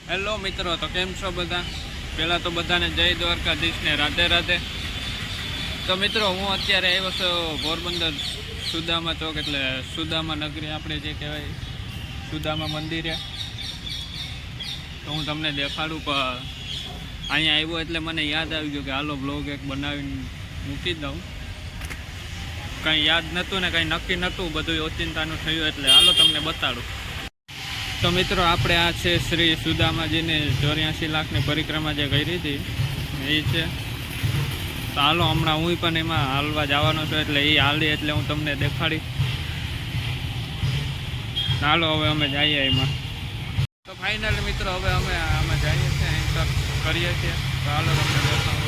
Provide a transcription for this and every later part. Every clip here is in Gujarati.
હેલો મિત્રો, તો કેમ છો બધા? પહેલાં તો બધાને જય દ્વારકાધીશ ને રાધે રાધે. તો મિત્રો, હું અત્યારે આવ્યો છું પોરબંદર સુદામા ચોક, એટલે સુદામા નગરી આપણે જે કહેવાય, સુદામા મંદિરે. તો હું તમને દેખાડું, પણ અહીંયા આવ્યો એટલે મને યાદ આવી ગયું કે હાલો બ્લોગ એક બનાવીને મૂકી દઉં. કંઈ યાદ નહોતું ને કંઈ નક્કી નહોતું, બધું ઓચિંતાનું થયું એટલે હાલો તમને બતાડું. તો મિત્રો, આપણે આ છે શ્રી સુદામાજીની 84 લાખની પરિક્રમા જે કરી હતી એ છે. તો હાલો હમણાં હું પણ એમાં હાલવા જવાનો છું, એટલે એ હાલી એટલે હું તમને દેખાડી. હાલો હવે અમે જઈએ એમાં. તો ફાઇનલી મિત્રો, હવે અમે આમાં જઈએ છીએ, એન્ટર કરીએ છીએ. તો હાલો તમને દેખાડું.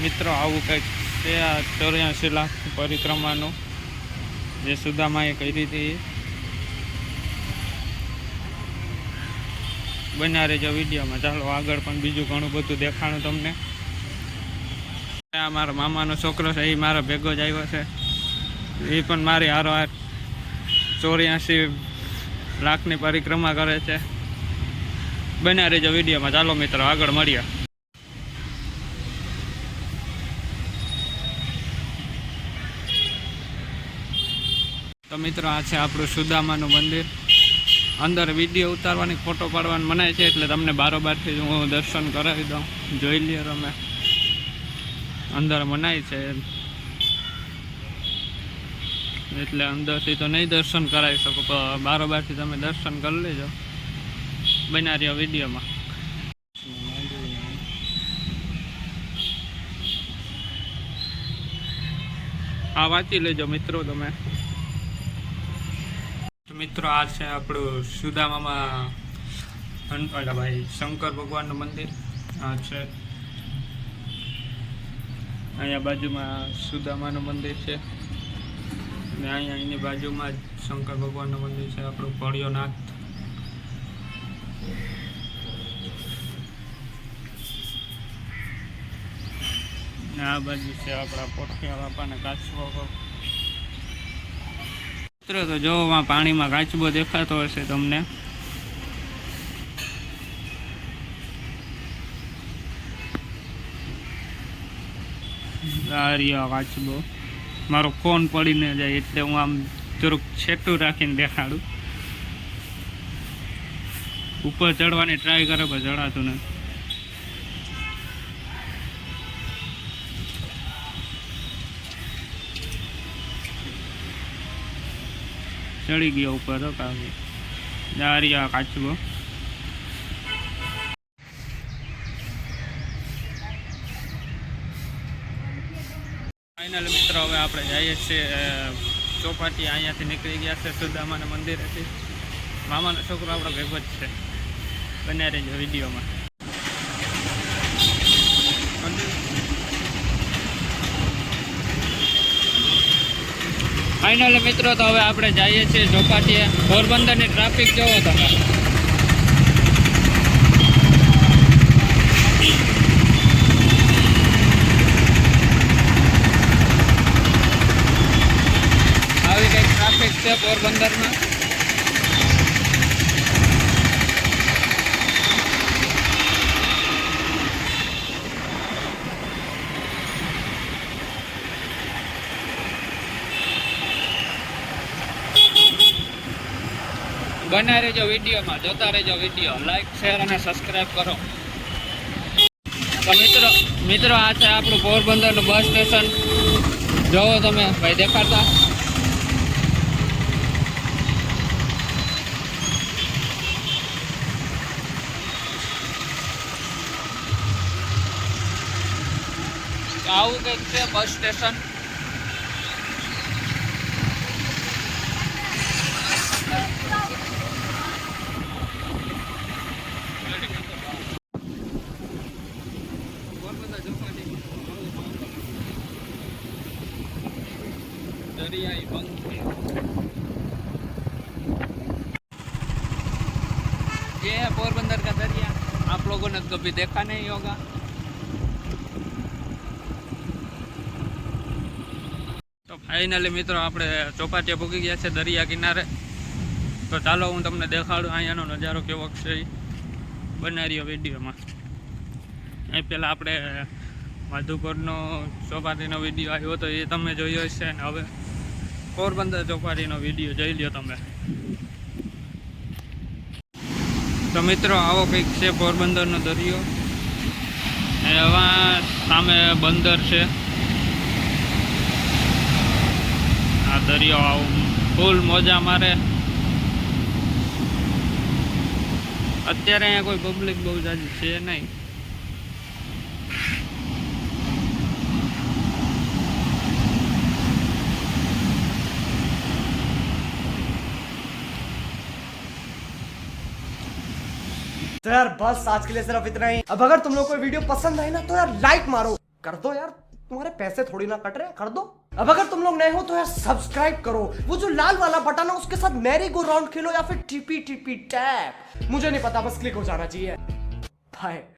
મિત્રો, આવું કંઈક છે આ 84 લાખ પરિક્રમાનું જે સુદામાએ કરી હતી. બન્યા રહેજો વિડીયોમાં. ચાલો આગળ પણ બીજું ઘણું બધું દેખાણું તમને. આ મારા મામાનો છોકરો છે, એ મારા ભેગો જ આવ્યો છે. એ પણ મારી હારોહાર 84 લાખની પરિક્રમા કરે છે. બન્યા રહેજો વિડીયોમાં. ચાલો મિત્રો, આગળ મળીએ. તો મિત્રો, આ છે આપણું સુદામાનું મંદિર. અંદર વિડીયો ઉતારવાની, ફોટો પાડવાની મનાય છે, એટલે તમને બારોબારથી હું દર્શન કરાવી દઉં. જોઈ લ્યો તમે, અંદર મનાય છે એટલે અંદરથી તો નહીં દર્શન કરાવી શકો, પણ બારોબારથી તમે દર્શન કરી લેજો. બન્યા રહ્યો વિડીયોમાં. આ વાંચી લેજો મિત્રો તમે. મિત્રો, આ છે આપણું સુદામામાં ભાઈ શંકર ભગવાનનું મંદિર. આ છે અહીંયા બાજુમાં સુદામાનું મંદિર છે, અને અહીંયા એની બાજુમાં જ શંકર ભગવાનનું મંદિર છે, આપણું ભળિયોનાથ. આ બાજુ છે આપણા પોઠિયા બાપાને કાચબો. મિત્રો, તો જો પાણીમાં કાચબો દેખાતો હશે તમને. આ રહ્યો કાચબો. મારો ફોન પડીને જાય એટલે હું આમ થોડુંક છેટું રાખીને દેખાડું. ઉપર ચડવાની ટ્રાય કરે પણ ચડાતું નથી. ચડી ગયો ઉપર. દારિયા કાચબો. ફાઇનલ મિત્રો, હવે આપણે જઈએ છીએ ચોપાટી. અહીંયાથી નીકળી ગયા છે સુદામાના મંદિરેથી. મામાનો છોકરો આપણો ભેગો જ છે. બન્યા રહેજો વિડીયોમાં. ફાઇનલ મિત્રો, તો હવે આપણે જઈએ છીએ ચોપાટીએ. પોરબંદરની ટ્રાફિક જોવો તમે. આવી કંઈક ટ્રાફિક છે પોરબંદરમાં. બના રહેજો વિડીયોમાં, જોતા રહેજો વિડીયો. લાઈક, શેર અને સબસ્ક્રાઈબ કરો. તો મિત્રો, આ છે આપણું પોરબંદરનું બસ સ્ટેશન. જોવો તમે ભાઈ, દેખાડતા. આવું કંઈક છે બસ સ્ટેશન. દરિયાઈ પંખી જે पोरबंदर का दरिया आप लोगों ने कभी देखा नहीं होगा। तो फाइनली मित्रों આપણે ચોપાટીએ પહોંચી ગયા છે દરિયા કિનારે। તો ચાલો હું તમને દેખાડું અહીંયાનો નજારો કેવો છે બનાવ્યો વિડીયોમાં। અહીં પહેલાં આપણે માધુપુરનો ચોપાટીનો વિડીયો આવ્યો હતો એ તમે જોયો હશે ને હવે પોરબંદર ચોપાટીનો વિડીયો જોઈ લ્યો તમે। તો મિત્રો આવો કંઈક છે પોરબંદરનો દરિયો। એવા સામે બંદર છે। આ દરિયો આવું ફૂલ મોજા મારે। અત્યારે અહીંયા કોઈ પબ્લિક બહુ જાજી છે નહીં। तो यार बस आज के लिए सिर्फ इतना ही। अब अगर तुम लोग को वीडियो पसंद आई ना तो यार लाइक मारो, कर दो यार, तुम्हारे पैसे थोड़ी ना कट रहे, कर दो। अब अगर तुम लोग नए हो तो यार सब्सक्राइब करो, वो जो लाल वाला बटन है उसके साथ मैरी गो राउंड खेलो या फिर टीपी टीपी टैप, मुझे नहीं पता, बस क्लिक हो जाना चाहिए। बाय।